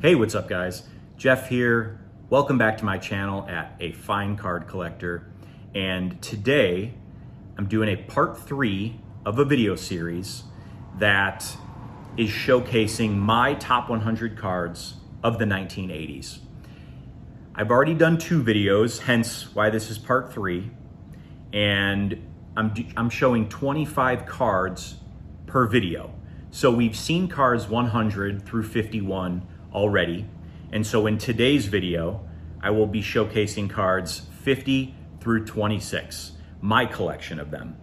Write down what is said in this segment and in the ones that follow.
Hey, what's up guys? Jeff here. Welcome back to my channel at A Fine Card Collector. And today I'm doing a part 3 of a video series that is showcasing my top 100 cards of the 1980s. I've already done 2 videos, hence why this is part 3. And I'm showing 25 cards per video. So we've seen cards 100 through 51 already. And so in today's video, I will be showcasing cards 50 through 26, my collection of them.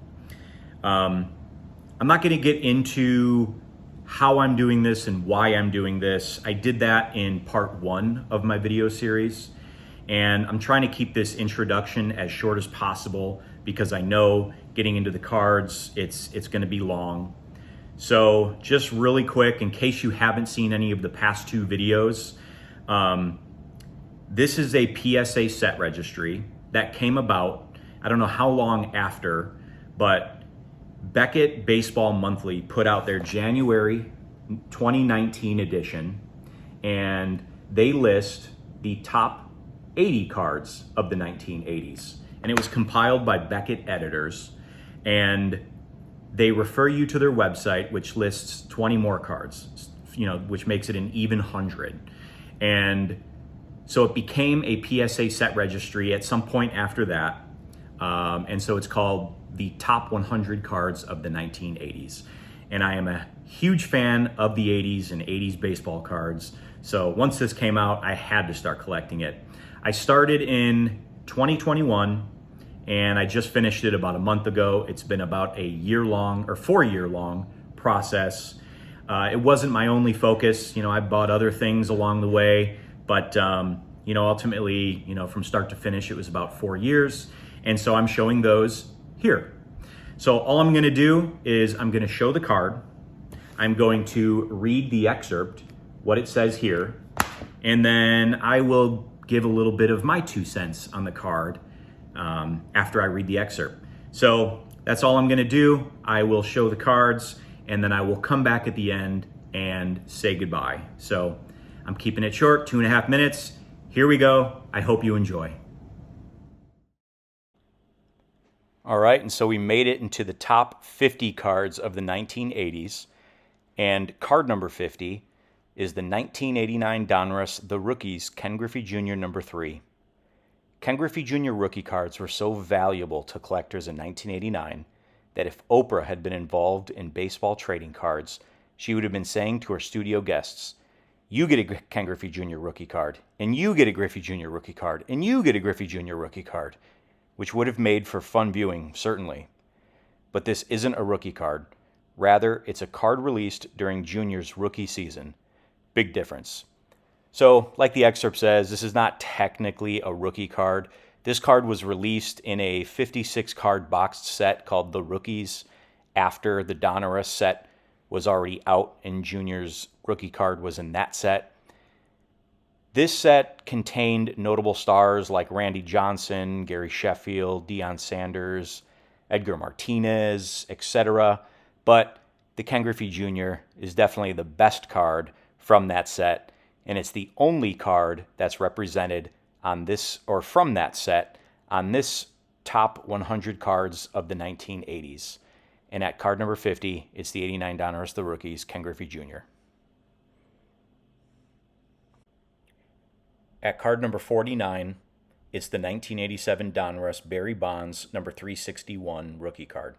I'm not gonna get into how I'm doing this and why I'm doing this. I did that in part 1 of my video series. And I'm trying to keep this introduction as short as possible because I know getting into the cards, it's gonna be long. So just really quick, in case you haven't seen any of the past 2 videos, this is a PSA set registry that came about, I don't know how long after, but Beckett Baseball Monthly put out their January 2019 edition, and they list the top 80 cards of the 1980s. And it was compiled by Beckett editors, and they refer you to their website, which lists 20 more cards, which makes it an even 100. And so it became a PSA set registry at some point after that. And so it's called the top 100 cards of the 1980s. And I am a huge fan of the 80s and 80s baseball cards. So once this came out, I had to start collecting it. I started in 2021. And I just finished it about a month ago. It's been about a 4-year-long process. It wasn't my only focus. I bought other things along the way, but ultimately, from start to finish, it was about 4 years. And so I'm showing those here. So all I'm gonna do is I'm gonna show the card. I'm going to read the excerpt, what it says here, and then I will give a little bit of my 2 cents on the card after I read the excerpt. So that's all I'm gonna do. I will show the cards and then I will come back at the end and say goodbye. So I'm keeping it short, 2.5 minutes. Here we go. I hope you enjoy. All right, and so we made it into the top 50 cards of the 1980s. And card number 50 is the 1989 Donruss The Rookies Ken Griffey Jr. number 3. Ken Griffey Jr. rookie cards were so valuable to collectors in 1989 that if Oprah had been involved in baseball trading cards, she would have been saying to her studio guests, "You get a Ken Griffey Jr. rookie card, and you get a Griffey Jr. rookie card, and you get a Griffey Jr. rookie card," which would have made for fun viewing, certainly. But this isn't a rookie card. Rather, it's a card released during Junior's rookie season. Big difference. So, like the excerpt says, this is not technically a rookie card. This card was released in a 56-card boxed set called The Rookies after the Donruss set was already out and Junior's rookie card was in that set. This set contained notable stars like Randy Johnson, Gary Sheffield, Deion Sanders, Edgar Martinez, etc. But the Ken Griffey Jr. is definitely the best card from that set. And it's the only card that's represented on this, or from that set, on this top 100 cards of the 1980s. And at card number 50, it's the 89 Donruss The Rookies, Ken Griffey Jr. At card number 49, it's the 1987 Donruss Barry Bonds number 361 rookie card.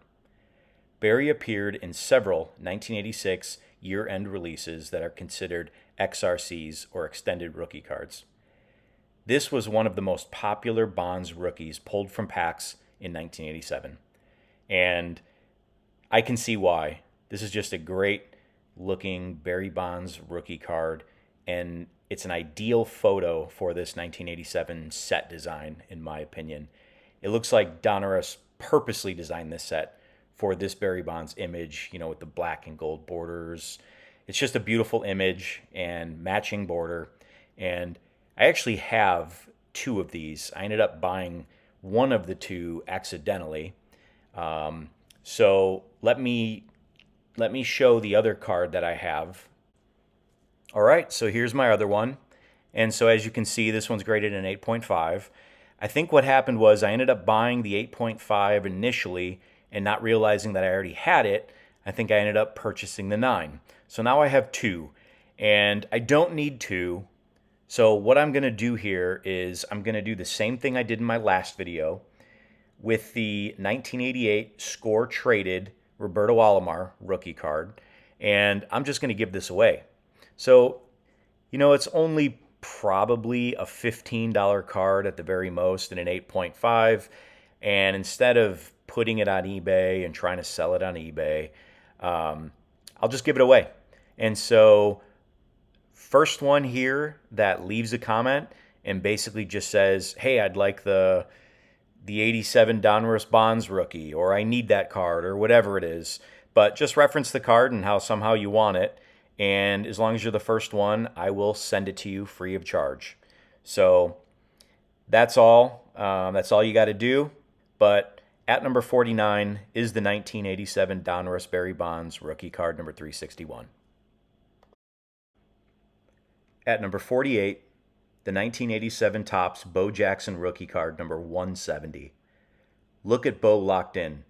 Barry appeared in several 1986 year-end releases that are considered XRCs, or extended rookie cards. This was one of the most popular Bonds rookies pulled from packs in 1987. And I can see why. This is just a great looking Barry Bonds rookie card, and it's an ideal photo for this 1987 set design, in my opinion. It looks like Donruss purposely designed this set for this Barry Bonds image, with the black and gold borders. It's just a beautiful image and matching border. And I actually have 2 of these. I ended up buying one of the 2 accidentally. So let me show the other card that I have. All right, so here's my other one. And so as you can see, this one's graded an 8.5. I think what happened was I ended up buying the 8.5 initially and not realizing that I already had it. I think I ended up purchasing the 9. So now I have 2, and I don't need 2. So what I'm going to do here is I'm going to do the same thing I did in my last video with the 1988 score traded Roberto Alomar rookie card, and I'm just going to give this away. So, it's only probably a $15 card at the very most in an 8.5, and instead of putting it on eBay and trying to sell it on eBay, I'll just give it away. And so, first one here that leaves a comment and basically just says, hey, I'd like the 87 Donruss Bonds rookie, or I need that card, or whatever it is. But just reference the card and how somehow you want it. And as long as you're the first one, I will send it to you free of charge. So that's all. That's all you got to do. But at number 49 is the 1987 Donruss Barry Bonds rookie card number 361. At number 48, the 1987 Topps Bo Jackson rookie card number 170. Look at Bo locked in.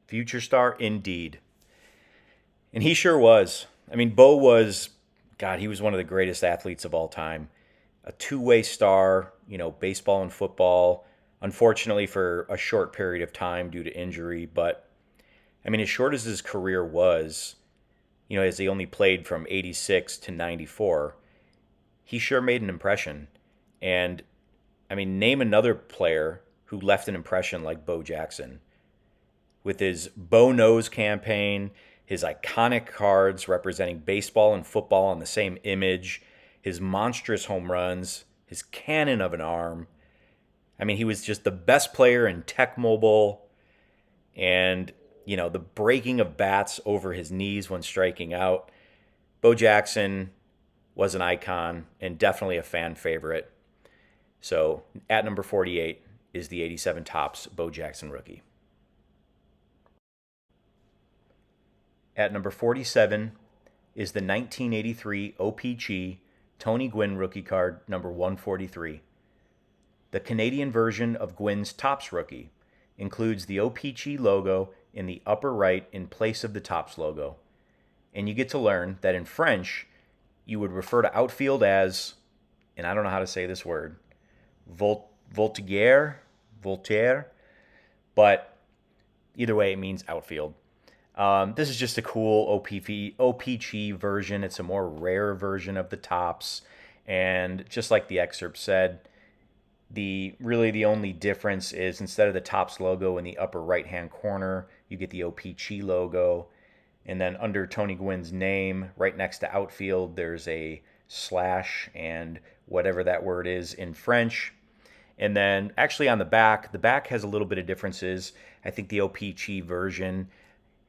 Future star indeed. And he sure was. I mean, Bo was, God, he was one of the greatest athletes of all time. A two-way star, baseball and football. Unfortunately for a short period of time due to injury. But, I mean, as short as his career was, as he only played from 86 to 94, he sure made an impression. And, I mean, name another player who left an impression like Bo Jackson. With his Bo Knows campaign, his iconic cards representing baseball and football on the same image, his monstrous home runs, his cannon of an arm. I mean, he was just the best player in Tech Mobile. And, the breaking of bats over his knees when striking out. Bo Jackson was an icon and definitely a fan favorite. So at number 48 is the 87 Topps Bo Jackson rookie. At number 47 is the 1983 OPC Tony Gwynn rookie card number 143. The Canadian version of Gwynn's Topps rookie includes the OPC logo in the upper right in place of the Topps logo. And you get to learn that in French, you would refer to outfield as, and I don't know how to say this word, Voltaire, but either way, it means outfield. This is just a cool OPC version. It's a more rare version of the Topps, and just like the excerpt said, the only difference is instead of the Topps logo in the upper right-hand corner, you get the OPC logo, and then under Tony Gwynn's name, right next to outfield, there's a slash and whatever that word is in French. And then actually on the back has a little bit of differences. I think the OPC version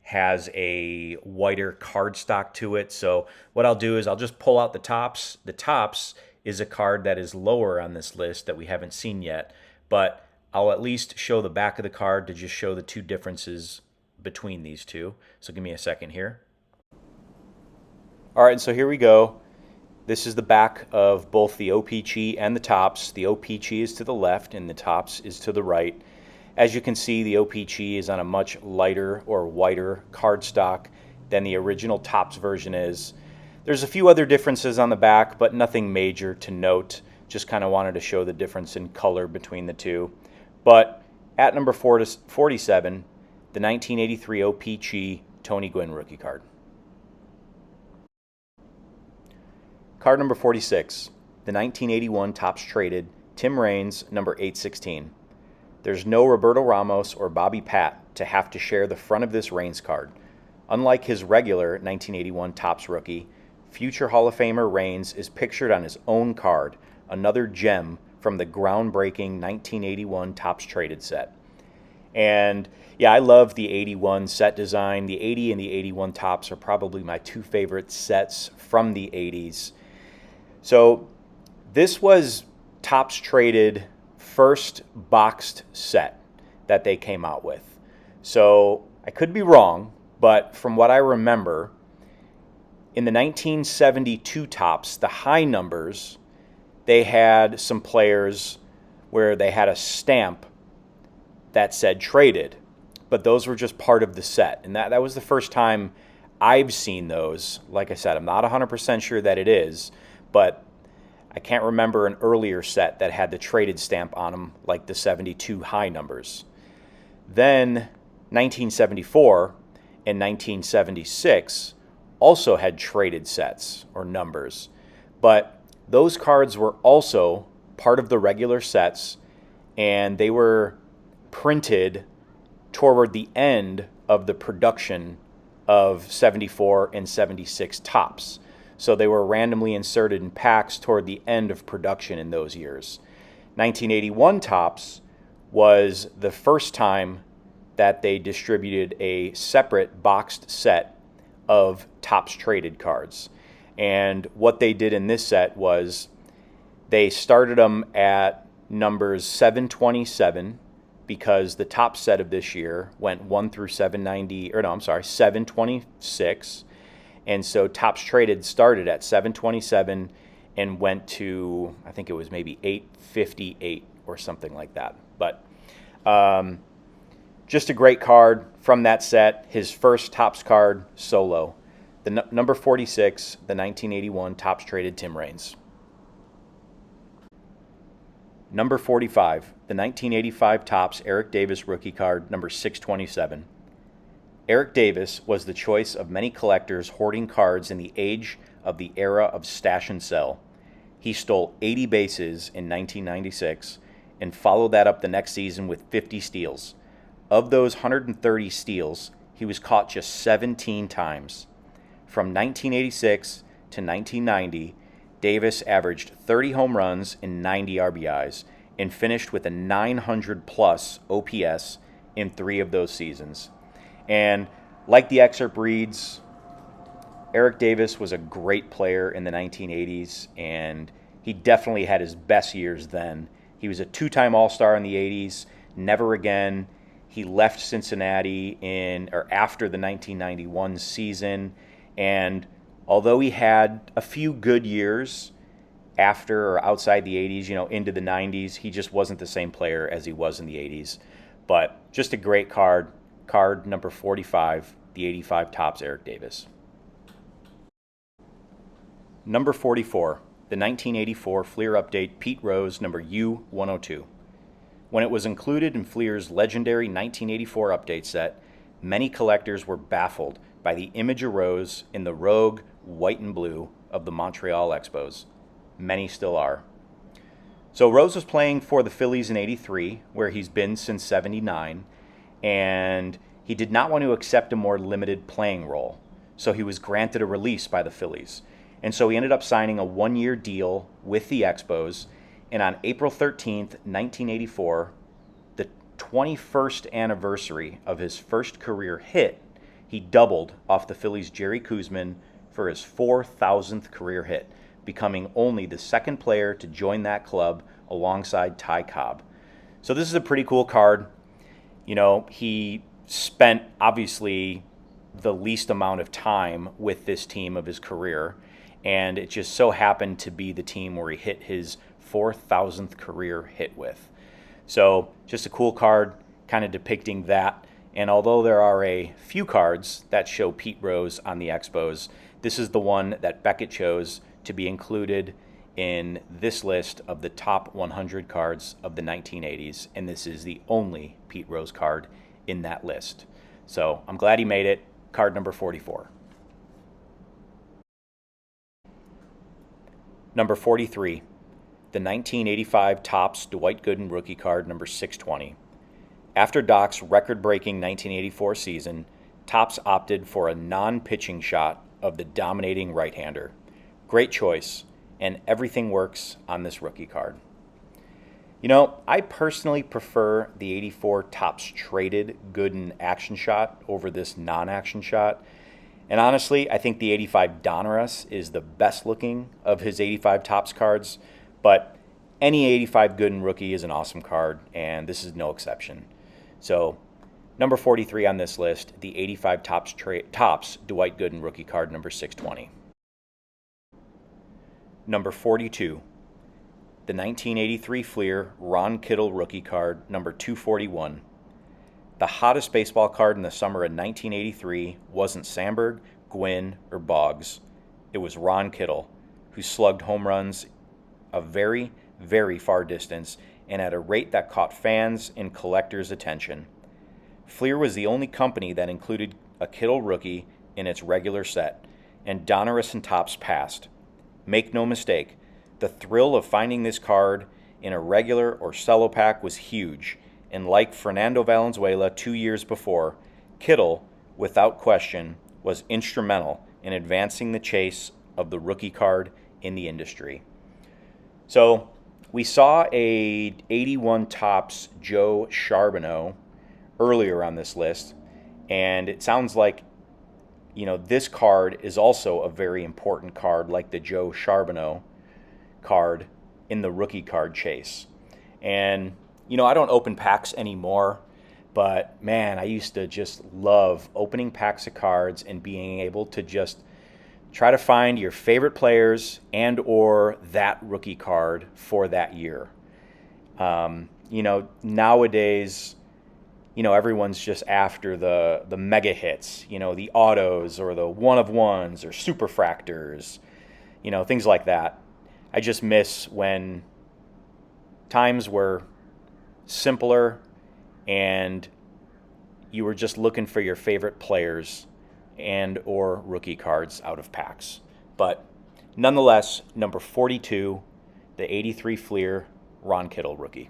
has a whiter cardstock to it. So what I'll do is I'll just pull out the Topps. The Topps is a card that is lower on this list that we haven't seen yet, but I'll at least show the back of the card to just show the two differences between these two. So give me a second here. All right, so here we go. This is the back of both the OPC and the Topps. The OPC is to the left and the Topps is to the right. As you can see, the OPC is on a much lighter or whiter cardstock than the original Topps version is. There's a few other differences on the back, but nothing major to note. Just kind of wanted to show the difference in color between the two. But at number 47, the 1983 OPC Tony Gwynn rookie card. Card number 46, the 1981 Topps traded Tim Raines number 816. There's no Roberto Ramos or Bobby Pat to have to share the front of this Raines card. Unlike his regular 1981 Topps rookie, future Hall of Famer Raines is pictured on his own card, another gem from the groundbreaking 1981 Topps traded set. And yeah, I love the 81 set design. The 80 and the 81 Topps are probably my two favorite sets from the 80s. So this was Topps traded first boxed set that they came out with. So I could be wrong, but from what I remember, in the 1972 Topps, the high numbers, they had some players where they had a stamp that said traded, but those were just part of the set. And that was the first time I've seen those. Like I said, I'm not 100% sure that it is, but I can't remember an earlier set that had the traded stamp on them, like the 72 high numbers. Then 1974 and 1976 also had traded sets or numbers, but those cards were also part of the regular sets, and they were printed toward the end of the production of 74 and 76 Topps. So they were randomly inserted in packs toward the end of production in those years. 1981 Topps was the first time that they distributed a separate boxed set of Topps traded cards. And what they did in this set was they started them at numbers 727, because the top set of this year went 1 through 726. And so Topps traded started at 727 and went to, I think it was maybe 858 or something like that. But just a great card from that set. His first Topps card solo. The number 46, the 1981 Topps traded Tim Raines. Number 45, the 1985 Topps Eric Davis rookie card, number 627. Eric Davis was the choice of many collectors hoarding cards in the age of the era of stash and sell. He stole 80 bases in 1996 and followed that up the next season with 50 steals. Of those 130 steals, he was caught just 17 times. From 1986 to 1990, Davis averaged 30 home runs and 90 RBIs and finished with a 900-plus OPS in 3 of those seasons. And like the excerpt reads, Eric Davis was a great player in the 1980s, and he definitely had his best years then. He was a 2-time All-Star in the 80s, never again. He left Cincinnati after the 1991 season, and although he had a few good years after or outside the 80s, into the 90s, he just wasn't the same player as he was in the 80s. But just a great card number 45, the 85 Topps Eric Davis. Number 44, the 1984 Fleer Update Pete Rose number U102. When it was included in Fleer's legendary 1984 update set, many collectors were baffled by the image of Rose in the rogue white and blue of the Montreal Expos. Many still are. So Rose was playing for the Phillies in '83, where he's been since '79, and he did not want to accept a more limited playing role. So he was granted a release by the Phillies. And so he ended up signing a 1-year deal with the Expos, and on April 13th, 1984, the 21st anniversary of his first career hit, he doubled off the Phillies' Jerry Koosman for his 4,000th career hit, becoming only the second player to join that club alongside Ty Cobb. So this is a pretty cool card. He spent, obviously, the least amount of time with this team of his career, and it just so happened to be the team where he hit his 4,000th career hit with. So just a cool card, kind of depicting that. And although there are a few cards that show Pete Rose on the Expos, this is the one that Beckett chose to be included in this list of the top 100 cards of the 1980s, and this is the only Pete Rose card in that list. So I'm glad he made it. Card number 44. Number 43, the 1985 Topps Dwight Gooden rookie card number 620. After Doc's record-breaking 1984 season, Topps opted for a non-pitching shot of the dominating right-hander. Great choice, and everything works on this rookie card. I personally prefer the 84 Topps traded Gooden action shot over this non-action shot. And honestly, I think the 85 Donruss is the best looking of his 85 Topps cards, but any 85 Gooden rookie is an awesome card, and this is no exception. So, number 43 on this list, the 85 Topps Dwight Gooden rookie card number 620. Number 42, the 1983 Fleer Ron Kittle rookie card, number 241. The hottest baseball card in the summer of 1983 wasn't Sandberg, Gwynn, or Boggs. It was Ron Kittle, who slugged home runs a very, very far distance and at a rate that caught fans and collectors' attention. Fleer was the only company that included a Kittle rookie in its regular set, and Donruss and Topps passed. Make no mistake, the thrill of finding this card in a regular or cello pack was huge, and like Fernando Valenzuela 2 years before, Kittle, without question, was instrumental in advancing the chase of the rookie card in the industry. So we saw a 81 Topps Joe Charbonneau earlier on this list, and it sounds like this card is also a very important card, like the Joe Charbonneau card in the rookie card chase. And I don't open packs anymore, but man, I used to just love opening packs of cards and being able to just try to find your favorite players and or that rookie card for that year. Nowadays, everyone's just after the mega hits, the autos or the one-of-ones or superfractors, things like that. I just miss when times were simpler and you were just looking for your favorite players and or rookie cards out of packs. But nonetheless, number 42, the 83 Fleer Ron Kittle rookie.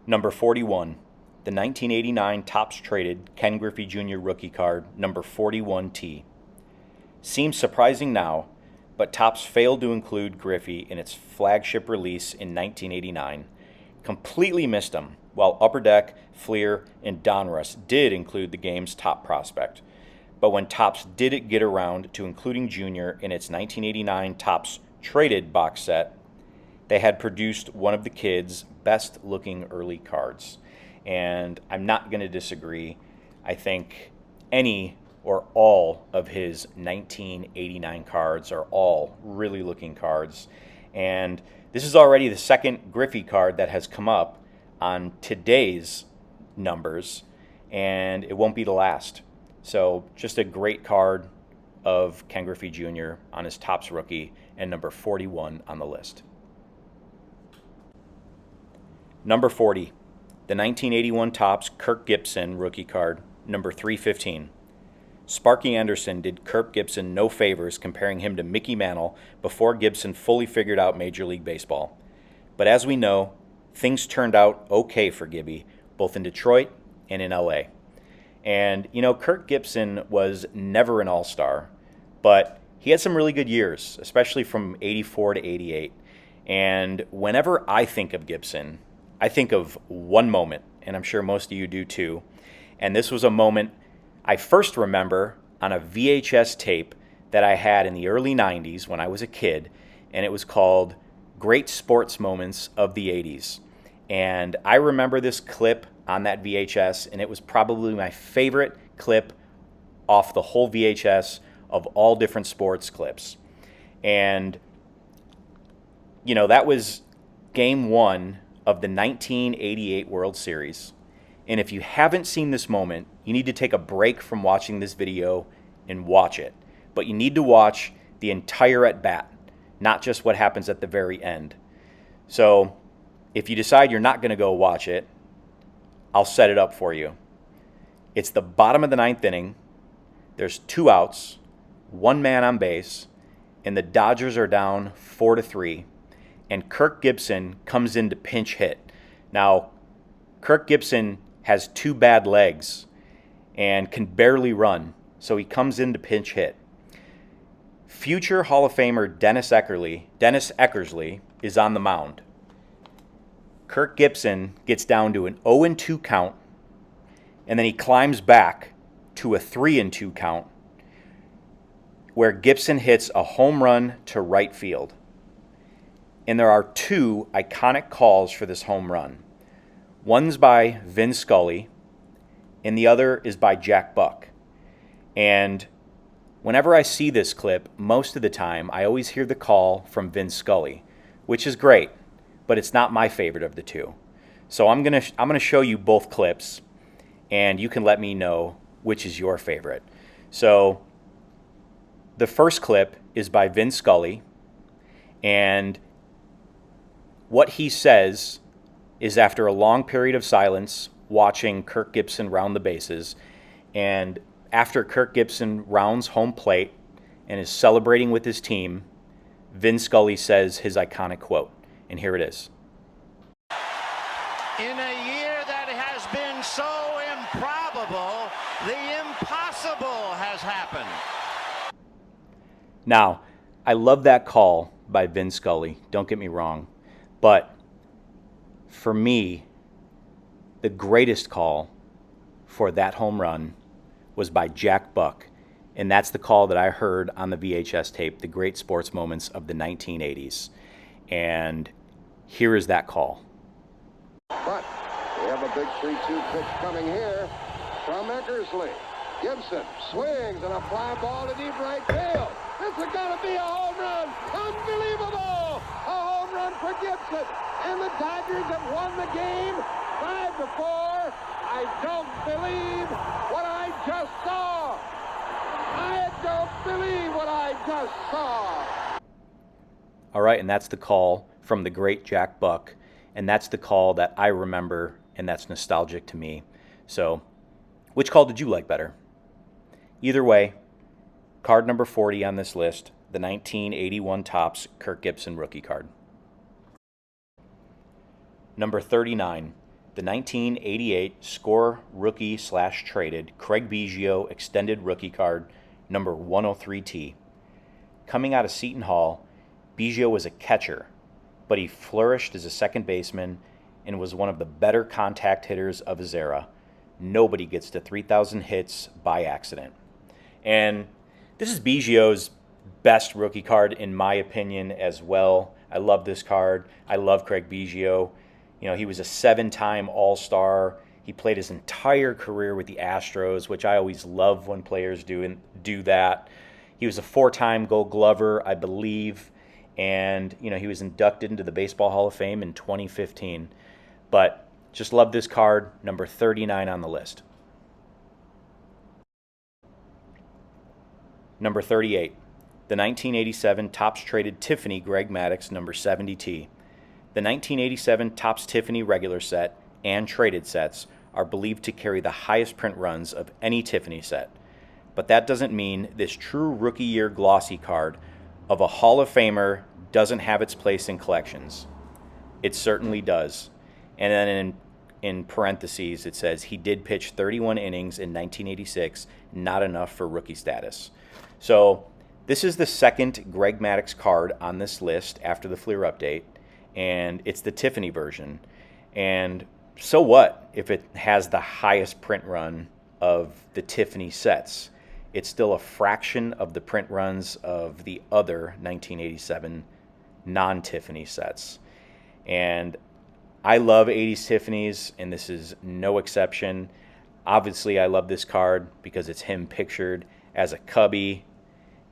Number 41, the 1989 Topps traded Ken Griffey Jr. rookie card, number 41T. Seems surprising now, but Topps failed to include Griffey in its flagship release in 1989. Completely missed him, while Upper Deck, Fleer, and Donruss did include the game's top prospect. But when Topps did get around to including Jr. in its 1989 Topps traded box set, they had produced one of the kid's best-looking early cards. And I'm not going to disagree. I think any or all of his 1989 cards are all really looking cards. And this is already the second Griffey card that has come up on today's numbers, and it won't be the last. So just a great card of Ken Griffey Jr. on his Topps rookie and number 41 on the list. Number 40, the 1981 Topps Kirk Gibson rookie card, number 315. Sparky Anderson did Kirk Gibson no favors comparing him to Mickey Mantle before Gibson fully figured out Major League Baseball. But as we know, things turned out okay for Gibby, both in Detroit and in LA. And, Kirk Gibson was never an all-star, but he had some really good years, especially from 84 to 88. And whenever I think of Gibson, I think of one moment, and I'm sure most of you do too. And this was a moment I first remember on a VHS tape that I had in the early 90s when I was a kid, and it was called Great Sports Moments of the 80s. And I remember this clip on that VHS, and it was probably my favorite clip off the whole VHS of all different sports clips. And, that was game one of the 1988 World Series. And if you haven't seen this moment, you need to take a break from watching this video and watch it. But you need to watch the entire at-bat, not just what happens at the very end. So if you decide you're not going to go watch it, I'll set it up for you. It's the bottom of the ninth inning. There's 2 outs, 1 man on base, and the Dodgers are down 4-3. And Kirk Gibson comes in to pinch hit. Now, Kirk Gibson has 2 bad legs and can barely run, so he comes in to pinch hit. Future Hall of Famer Dennis Eckersley is on the mound. Kirk Gibson gets down to an 0-2 count, and then he climbs back to a 3-2 count, where Gibson hits a home run to right field. And there are 2 iconic calls for this home run. One's by Vin Scully, and the other is by Jack Buck. And Whenever I see this clip, most of the time, I always hear the call from Vin Scully, which is great, but it's not my favorite of the two. So I'm gonna show you both clips, and you can let me know which is your favorite. So the first clip is by Vin Scully, and what he says is after a long period of silence, watching Kirk Gibson round the bases, and after Kirk Gibson rounds home plate and is celebrating with his team, Vin Scully says his iconic quote, and here it is. In a year that has been so improbable, the impossible has happened. Now, I love that call by Vin Scully, don't get me wrong, but for me, the greatest call for that home run was by Jack Buck, and that's the call that I heard on the VHS tape, The Great Sports Moments of the 1980s. And here is that call. But we have a big 3-2 pitch coming here from Eckersley. Gibson swings and a fly ball to deep right field. This is going to be a home run. Unbelievable! A home run for Gibson. And the Dodgers have won the game 5-4. I don't believe what I just saw. I don't believe what I just saw. All right, and that's the call from the great Jack Buck, and that's the call that I remember, and that's nostalgic to me. So, which call did you like better? Either way, card number 40 on this list, the 1981 Topps Kirk Gibson rookie card. Number 39, the 1988 Score Rookie/Traded Craig Biggio Extended Rookie Card, number 103T. Coming out of Seton Hall, Biggio was a catcher, but he flourished as a second baseman and was one of the better contact hitters of his era. Nobody gets to 3,000 hits by accident. And this is Biggio's best rookie card, in my opinion, as well. I love this card. I love Craig Biggio. You know, he was a 7-time All-Star. He played his entire career with the Astros, which I always love when players do that. He was a 4-time Gold Glover, I believe, and you know, he was inducted into the Baseball Hall of Fame in 2015. But just love this card, number 39 on the list. Number 38, the 1987 Topps Traded Tiffany Greg Maddux number 70T. The 1987 Topps Tiffany regular set and traded sets are believed to carry the highest print runs of any Tiffany set. But that doesn't mean this true rookie year glossy card of a Hall of Famer doesn't have its place in collections. It certainly does. And then in parentheses it says he did pitch 31 innings in 1986, not enough for rookie status. So this is the second Greg Maddux card on this list after the Fleer update, and it's the Tiffany version. And so what if it has the highest print run of the Tiffany sets? It's still a fraction of the print runs of the other 1987 non-Tiffany sets. And I love 80s Tiffany's, and this is no exception. Obviously, I love this card because it's him pictured as a Cubby,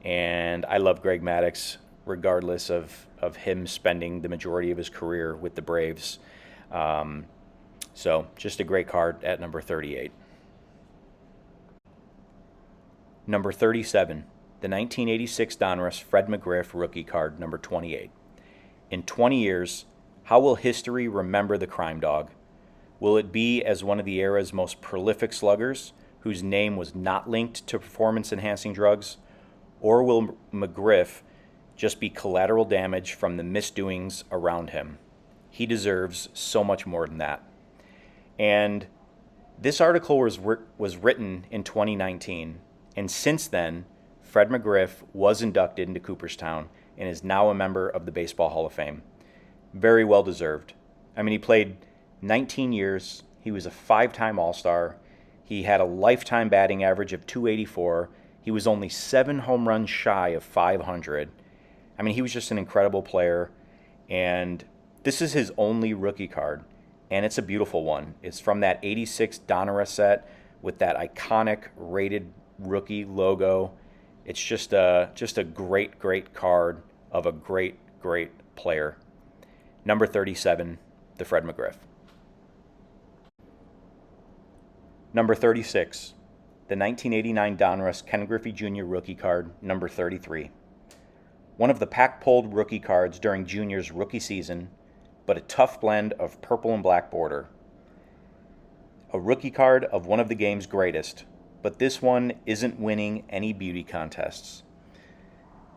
and I love Greg Maddux regardless of him spending the majority of his career with the Braves. So just a great card at number 38. Number 37, the 1986 Donruss Fred McGriff rookie card, number 28. In 20 years, how will history remember the crime dog? Will it be as one of the era's most prolific sluggers, whose name was not linked to performance-enhancing drugs? Or will McGriff just be collateral damage from the misdoings around him? He deserves so much more than that. And this article was written in 2019, and since then, Fred McGriff was inducted into Cooperstown and is now a member of the Baseball Hall of Fame. Very well deserved. I mean, he played 19 years. He was a 5-time All-Star. He had a lifetime batting average of .284. He was only 7 home runs shy of 500. I mean, he was just an incredible player. And this is his only rookie card, and it's a beautiful one. It's from that 86 Donruss set with that iconic rated rookie logo. It's just a great card of a great player. Number 37, the Fred McGriff. Number 36, the 1989 Donruss Ken Griffey Jr. rookie card, number 33. One of the pack-pulled rookie cards during Junior's rookie season, but a tough blend of purple and black border. A rookie card of one of the game's greatest, but this one isn't winning any beauty contests.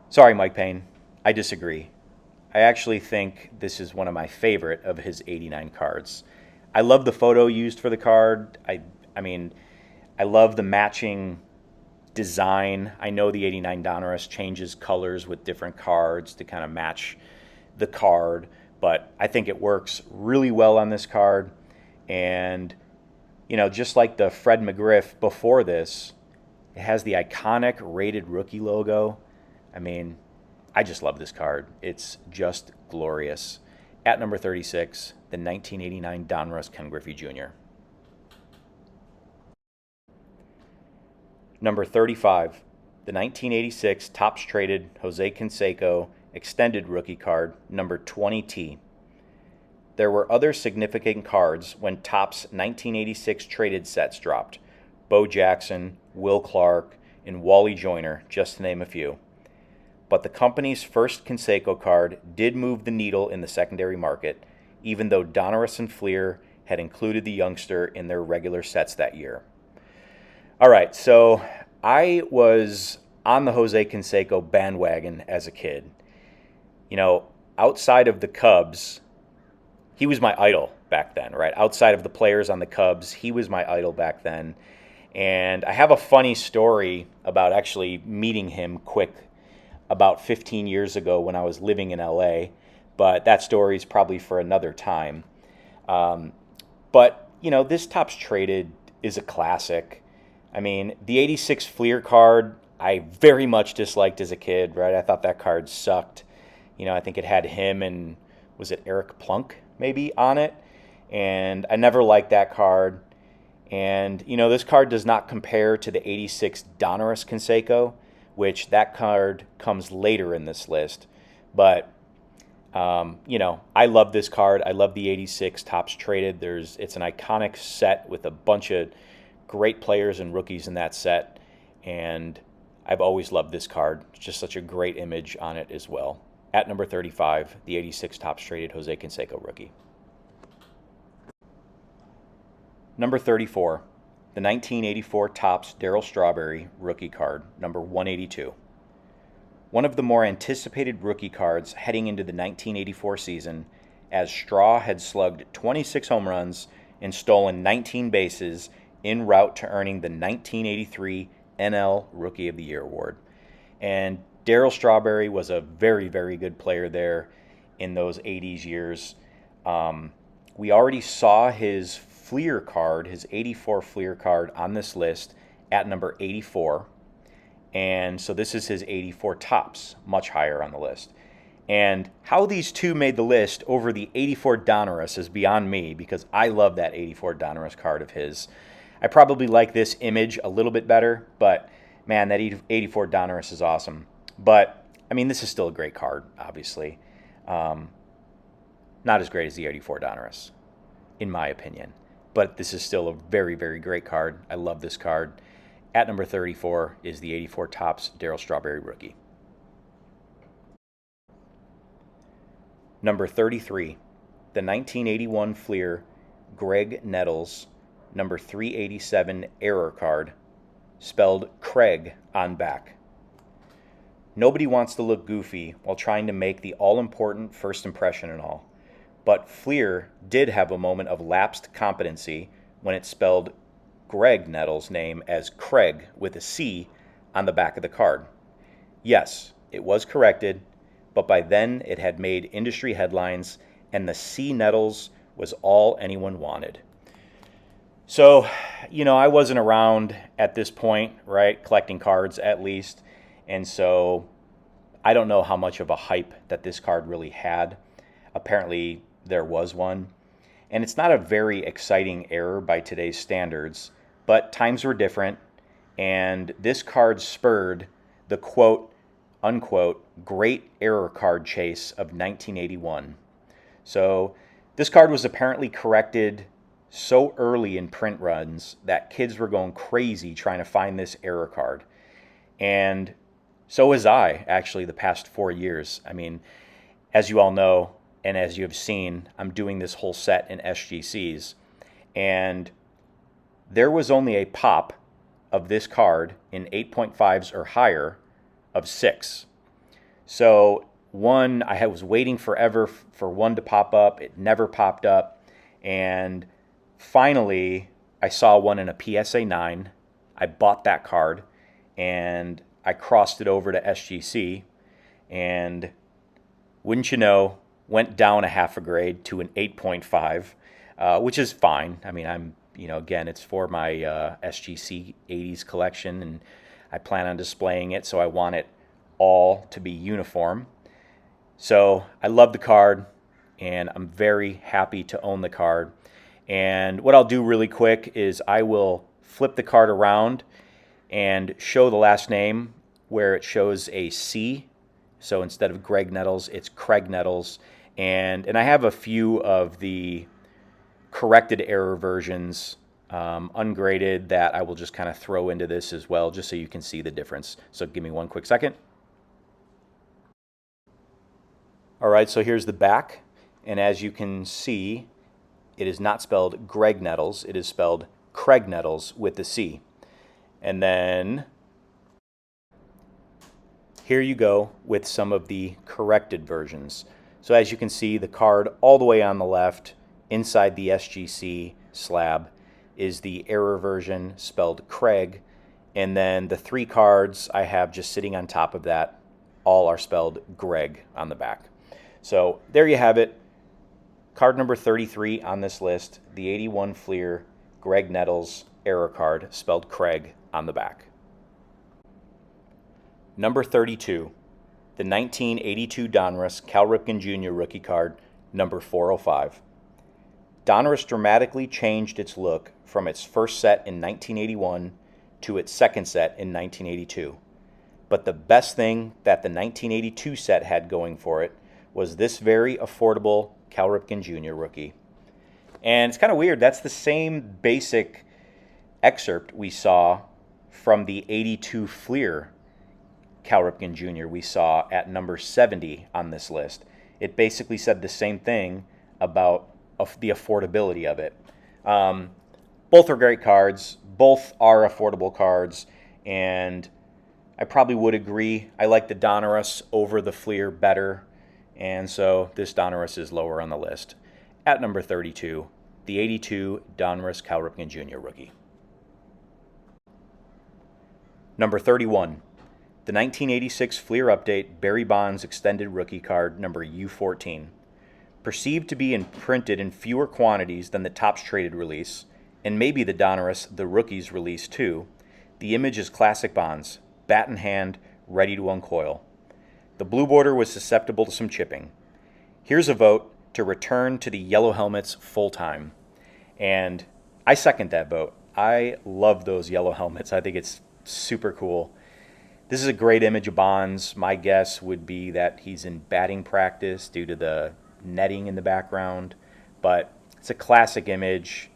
Sorry, Mike Payne, I disagree. I actually think this is one of my favorite of his 89 cards. I love the photo used for the card. I love the matching design. I know the 89 Donruss changes colors with different cards to kind of match the card, but I think it works really well on this card. And, just like the Fred McGriff before this, it has the iconic rated rookie logo. I just love this card. It's just glorious. At number 36, the 1989 Donruss Ken Griffey Jr. Number 35, the 1986 Topps Traded Jose Canseco Extended Rookie Card, number 20T. There were other significant cards when Topps 1986 traded sets dropped. Bo Jackson, Will Clark, and Wally Joyner, just to name a few. But the company's first Canseco card did move the needle in the secondary market, even though Donruss and Fleer had included the youngster in their regular sets that year. All right, so I was on the Jose Canseco bandwagon as a kid. Outside of the Cubs, he was my idol back then, right? Outside of the players on the Cubs, he was my idol back then. And I have a funny story about actually meeting him quick about 15 years ago when I was living in LA, but that story is probably for another time. But this Topps Traded is a classic. The 86 Fleer card, I very much disliked as a kid, right? I thought that card sucked. I think it had him and, was it Eric Plunk maybe on it? And I never liked that card. And, this card does not compare to the 86 Donruss Canseco, which that card comes later in this list. But, I love this card. I love the 86 Topps Traded. It's an iconic set with a bunch of great players and rookies in that set, and I've always loved this card. It's just such a great image on it as well. At number 35, the 86 Topps Traded Jose Canseco rookie. Number 34, the 1984 Topps Darryl Strawberry rookie card, number 182. One of the more anticipated rookie cards heading into the 1984 season, as Straw had slugged 26 home runs and stolen 19 bases en route to earning the 1983 NL Rookie of the Year award. And Darryl Strawberry was a very, very good player there in those 80s years. We already saw his Fleer card, his 84 Fleer card on this list at number 84. And so this is his 84 Topps, much higher on the list. And how these two made the list over the 84 Donruss is beyond me, because I love that 84 Donruss card of his. I probably like this image a little bit better, but man, that 84 Donruss is awesome. But, this is still a great card, obviously. Not as great as the 84 Donruss, in my opinion. But this is still a very, very great card. I love this card. At number 34 is the 84 Topps Darryl Strawberry rookie. Number 33, the 1981 Fleer Greg Nettles number 387 error card, spelled Craig on back. Nobody wants to look goofy while trying to make the all-important first impression and all. But Fleer did have a moment of lapsed competency when it spelled Greg Nettles' name as Craig with a C on the back of the card. Yes, it was corrected, but by then it had made industry headlines, and the C Nettles was all anyone wanted. So, I wasn't around at this point, right, collecting cards at least, and so I don't know how much of a hype that this card really had. Apparently, there was one. And it's not a very exciting error by today's standards, but times were different, and this card spurred the quote unquote great error card chase of 1981. So this card was apparently corrected so early in print runs that kids were going crazy trying to find this error card. And so was I, actually, the past 4 years. I mean, as you all know, and as you have seen, I'm doing this whole set in SGCs. And there was only a pop of this card in 8.5s or higher of 6. So one, I was waiting forever for one to pop up. It never popped up. And finally, I saw one in a PSA 9. I bought that card and I crossed it over to SGC. And wouldn't you know, went down a half a grade to an 8.5, which is fine. I mean, again, it's for my SGC 80s collection, and I plan on displaying it, so I want it all to be uniform. So I love the card, and I'm very happy to own the card. And what I'll do really quick is I will flip the card around and show the last name where it shows a C. So instead of Greg Nettles, it's Craig Nettles. And I have a few of the corrected error versions, ungraded, that I will just kind of throw into this as well, just so you can see the difference. So give me one quick second. All right, so here's the back. And as you can see, it is not spelled Greg Nettles. It is spelled Craig Nettles with the C. And then here you go with some of the corrected versions. So as you can see, the card all the way on the left inside the SGC slab is the error version spelled Craig. And then the 3 cards I have just sitting on top of that all are spelled Greg on the back. So there you have it. Card number 33 on this list, the 81 Fleer Greg Nettles error card spelled Craig on the back. Number 32, the 1982 Donruss Cal Ripken Jr. rookie card, number 405. Donruss dramatically changed its look from its first set in 1981 to its second set in 1982. But the best thing that the 1982 set had going for it was this very affordable Cal Ripken Jr. rookie. And it's kind of weird, that's the same basic excerpt we saw from the 82 Fleer Cal Ripken Jr. we saw at number 70 on this list. It basically said the same thing about the affordability of it. Both are great cards. Both are affordable cards. And I probably would agree. I like the Donruss over the Fleer better. And so this Donruss is lower on the list. At number 32, the 82 Donruss Cal Ripken Jr. rookie. Number 31, the 1986 Fleer Update Barry Bonds Extended Rookie Card number U14. Perceived to be printed in fewer quantities than the Topps Traded release, and maybe the Donruss The Rookies release too, the image is classic Bonds, bat in hand, ready to uncoil. The blue border was susceptible to some chipping. Here's a vote to return to the yellow helmets full time. And I second that vote. I love those yellow helmets. I think it's super cool. This is a great image of Bonds. My guess would be that he's in batting practice due to the netting in the background. But it's a classic image.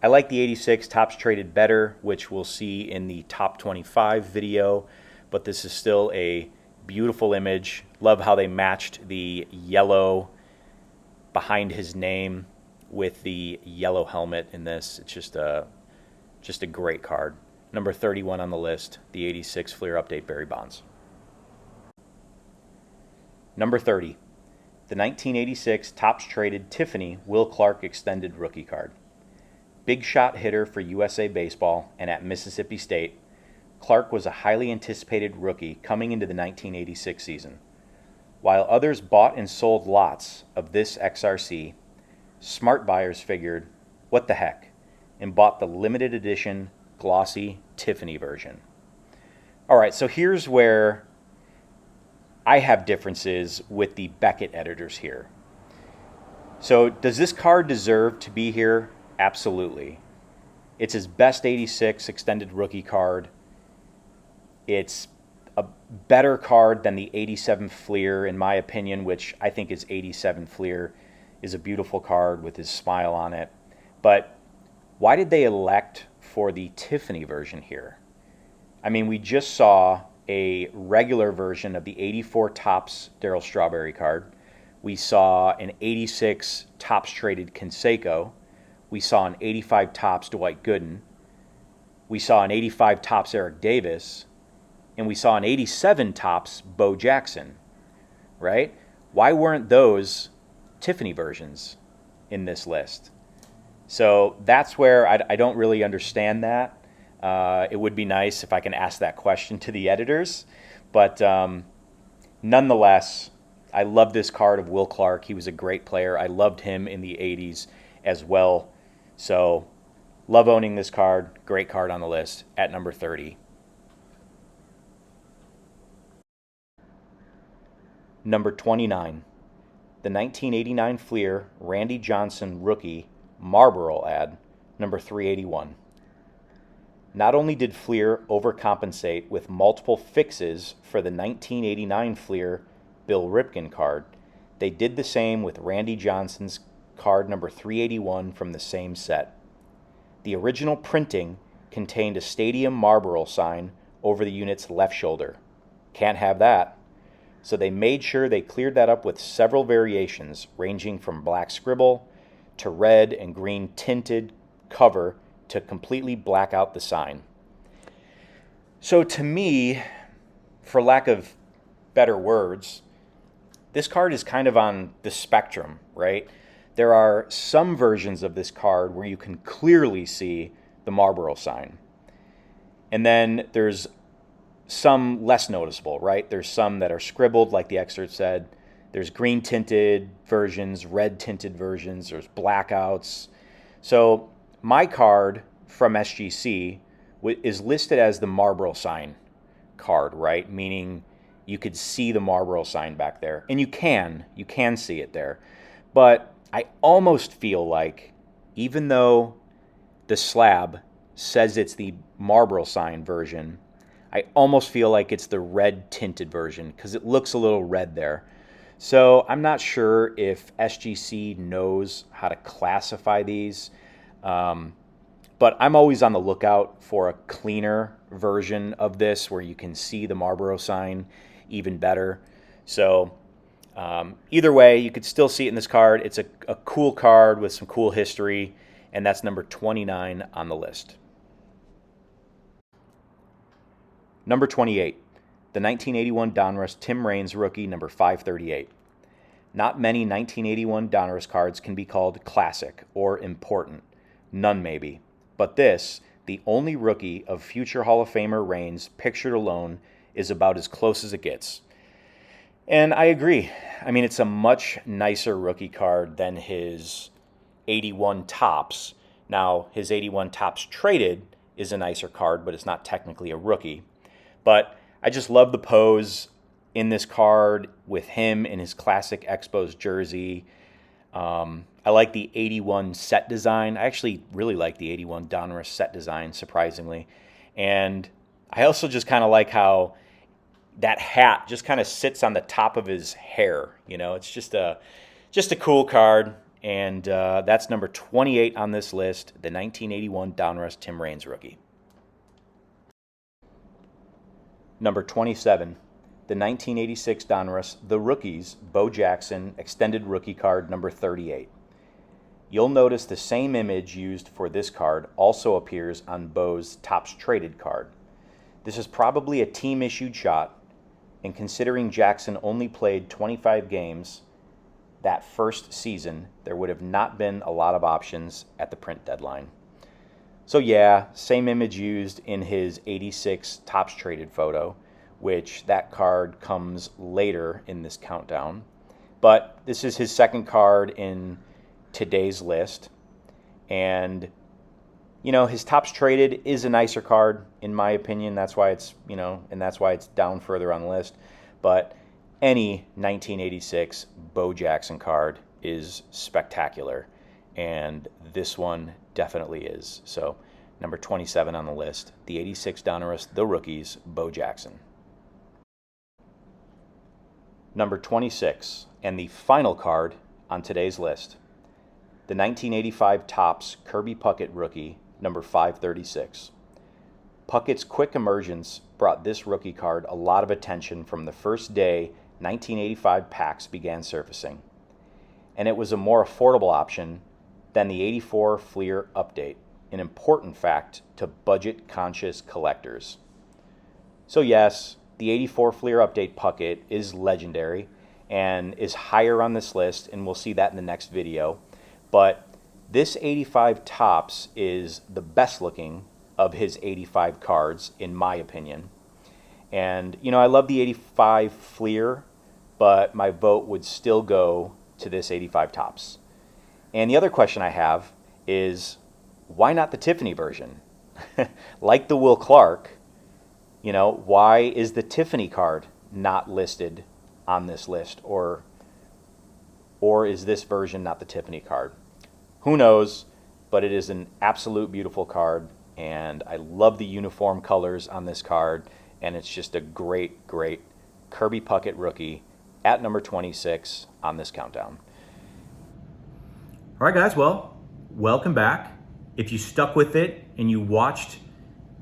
I like the 86 Topps Traded better, which we'll see in the top 25 video. But this is still a beautiful image. Love how they matched the yellow behind his name with the yellow helmet in this. It's just a great card. Number 31 on the list, the 86 Fleer Update Barry Bonds. Number 30, the 1986 Topps Traded Tiffany Will Clark Extended Rookie Card. Big shot hitter for USA Baseball and at Mississippi State, Clark was a highly anticipated rookie coming into the 1986 season. While others bought and sold lots of this XRC, smart buyers figured, what the heck, and bought the limited edition glossy Tiffany version. All right, so here's where I have differences with the Beckett editors here. So does this card deserve to be here? Absolutely. It's his best 86 extended rookie card. It's a better card than the 87 Fleer, in my opinion, which I think is 87 Fleer is a beautiful card with his smile on it. But why did they elect for the Tiffany version here? I mean, we just saw a regular version of the 84 Topps Darryl Strawberry card. We saw an 86 Topps traded Canseco. We saw an 85 Topps Dwight Gooden. We saw an 85 Topps Eric Davis. And we saw an 87 Topps Bo Jackson, right? Why weren't those Tiffany versions in this list? So that's where I don't really understand that. It would be nice if I can ask that question to the editors. But nonetheless, I love this card of Will Clark. He was a great player. I loved him in the 80s as well. So love owning this card. Great card on the list at number 30. Number 29, the 1989 Fleer Randy Johnson rookie Marlboro ad, number 381. Not only did Fleer overcompensate with multiple fixes for the 1989 Fleer Bill Ripken card, they did the same with Randy Johnson's card number 381 from the same set. The original printing contained a Stadium Marlboro sign over the unit's left shoulder. Can't have that. So they made sure they cleared that up with several variations, ranging from black scribble to red and green tinted cover to completely black out the sign. So to me, for lack of better words, this card is kind of on the spectrum, right? There are some versions of this card where you can clearly see the Marlboro sign. And then there's some less noticeable, right? There's some that are scribbled, like the excerpt said. There's green tinted versions, red tinted versions, there's blackouts. So my card from SGC is listed as the Marlboro sign card, right? Meaning you could see the Marlboro sign back there. And you can see it there. But I almost feel like, even though the slab says it's the Marlboro sign version, I almost feel like it's the red tinted version because it looks a little red there. So I'm not sure if SGC knows how to classify these, but I'm always on the lookout for a cleaner version of this where you can see the Marlboro sign even better. So either way, you could still see it in this card. It's a cool card with some cool history, and that's number 29 on the list. Number 28, the 1981 Donruss Tim Raines rookie, number 538. Not many 1981 Donruss cards can be called classic or important. None maybe. But this, the only rookie of future Hall of Famer Raines pictured alone, is about as close as it gets. And I agree. I mean, it's a much nicer rookie card than his 81 Topps. Now, his 81 Topps traded is a nicer card, but it's not technically a rookie. But I just love the pose in this card with him in his classic Expos jersey. I like the 81 set design. I actually really like the 81 Donruss set design, surprisingly. And I also just kind of like how that hat just kind of sits on the top of his hair. You know, it's just a cool card. And that's number 28 on this list, the 1981 Donruss Tim Raines rookie. Number 27, the 1986 Donruss The Rookies Bo Jackson Extended Rookie Card number 38. You'll notice the same image used for this card also appears on Bo's Topps Traded card. This is probably a team-issued shot, and considering Jackson only played 25 games that first season, there would have not been a lot of options at the print deadline. So yeah, same image used in his 86 Topps Traded photo, which that card comes later in this countdown. But this is his second card in today's list. And, you know, his Topps Traded is a nicer card, in my opinion. That's why it's, you know, and that's why it's down further on the list. But any 1986 Bo Jackson card is spectacular. And this one definitely is. So, number 27 on the list, the 86 Donruss The Rookies, Bo Jackson. number 26, and the final card on today's list, the 1985 Topps Kirby Puckett rookie, number 536. Puckett's quick emergence brought this rookie card a lot of attention from the first day 1985 packs began surfacing, and it was a more affordable option than the 84 Fleer update, an important fact to budget-conscious collectors. So yes, the 84 Fleer update Puckett is legendary and is higher on this list, and we'll see that in the next video, but this 85 Topps is the best looking of his 85 cards, in my opinion. And, you know, I love the 85 Fleer, but my vote would still go to this 85 Topps. And the other question I have is, why not the Tiffany version? Like the Will Clark, you know, why is the Tiffany card not listed on this list? Or is this version not the Tiffany card? Who knows, but it is an absolute beautiful card, and I love the uniform colors on this card, and it's just a great, great Kirby Puckett rookie at number 26 on this countdown. All right, guys, well, welcome back. If you stuck with it and you watched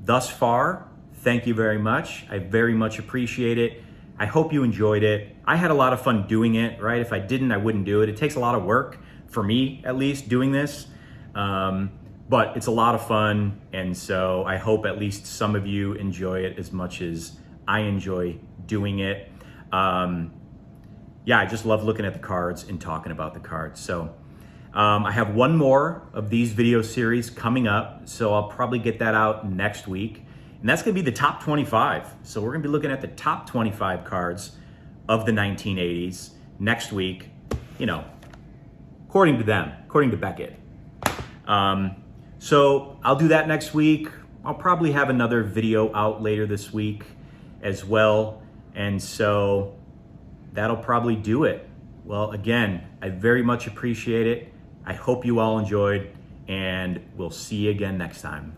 thus far, thank you very much. I very much appreciate it. I hope you enjoyed it. I had a lot of fun doing it, right? If I didn't, I wouldn't do it. It takes a lot of work, for me at least, doing this. But it's a lot of fun, and so I hope at least some of you enjoy it as much as I enjoy doing it. Yeah, I just love looking at the cards and talking about the cards. So I have one more of these video series coming up, so I'll probably get that out next week. And that's gonna be the top 25. So we're gonna be looking at the top 25 cards of the 1980s next week, you know, according to them, according to Beckett. So I'll do that next week. I'll probably have another video out later this week as well. And so that'll probably do it. Well, again, I very much appreciate it. I hope you all enjoyed, and we'll see you again next time.